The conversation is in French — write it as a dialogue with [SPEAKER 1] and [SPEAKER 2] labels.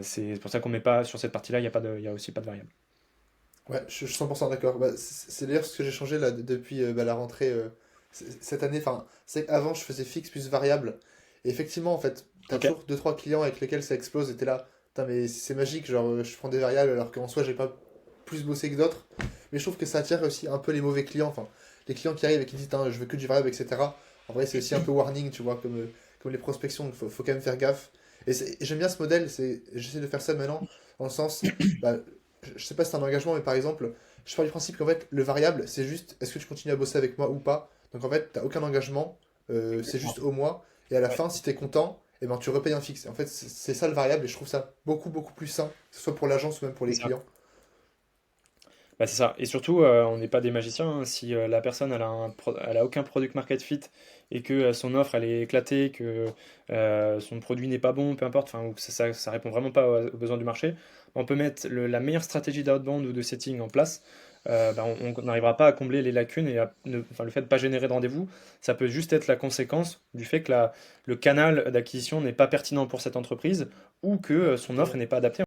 [SPEAKER 1] C'est pour ça qu'on met pas sur cette partie-là, il y a aussi pas de variable.
[SPEAKER 2] Ouais, je suis 100% d'accord. Bah, c'est d'ailleurs ce que j'ai changé là depuis la rentrée cette année. Enfin, c'est qu'avant je faisais fixe plus variable. Et effectivement, en fait, t'as
[SPEAKER 1] Ok.
[SPEAKER 2] toujours deux trois clients avec lesquels ça explose et t'es là. Putain, mais c'est magique, genre je prends des variables alors qu'en soi j'ai pas plus bossé que d'autres. Mais je trouve que ça attire aussi un peu les mauvais clients. Enfin, les clients qui arrivent et qui disent Tain, je veux que du variable, etc. En vrai, c'est aussi un peu warning, tu vois, comme les prospections. Donc faut quand même faire gaffe. Et j'aime bien ce modèle. J'essaie de faire ça maintenant. Dans le sens. Bah, je sais pas si c'est un engagement, mais par exemple, je pars du principe qu'en fait, le variable, c'est juste est-ce que tu continues à bosser avec moi ou pas. Donc en fait, t'as aucun engagement, c'est juste au mois. Et à la
[SPEAKER 1] Ouais.
[SPEAKER 2] fin, si t'es content, et ben, tu repayes un fixe. En fait, c'est ça le variable, et je trouve ça beaucoup, beaucoup plus sain, que ce soit pour l'agence ou même pour
[SPEAKER 1] C'est
[SPEAKER 2] les
[SPEAKER 1] ça.
[SPEAKER 2] clients.
[SPEAKER 1] Bah, c'est ça. Et surtout, on n'est pas des magiciens, hein. Si la personne elle a aucun product market fit et que son offre elle est éclatée, que son produit n'est pas bon, peu importe, enfin, ou que ça répond vraiment pas aux besoins du marché, on peut mettre la meilleure stratégie d'outbound ou de setting en place. Bah, on n'arrivera pas à combler les lacunes enfin, le fait de ne pas générer de rendez-vous, ça peut juste être la conséquence du fait que le canal d'acquisition n'est pas pertinent pour cette entreprise ou que son offre
[SPEAKER 2] Exactement.
[SPEAKER 1] n'est pas adaptée.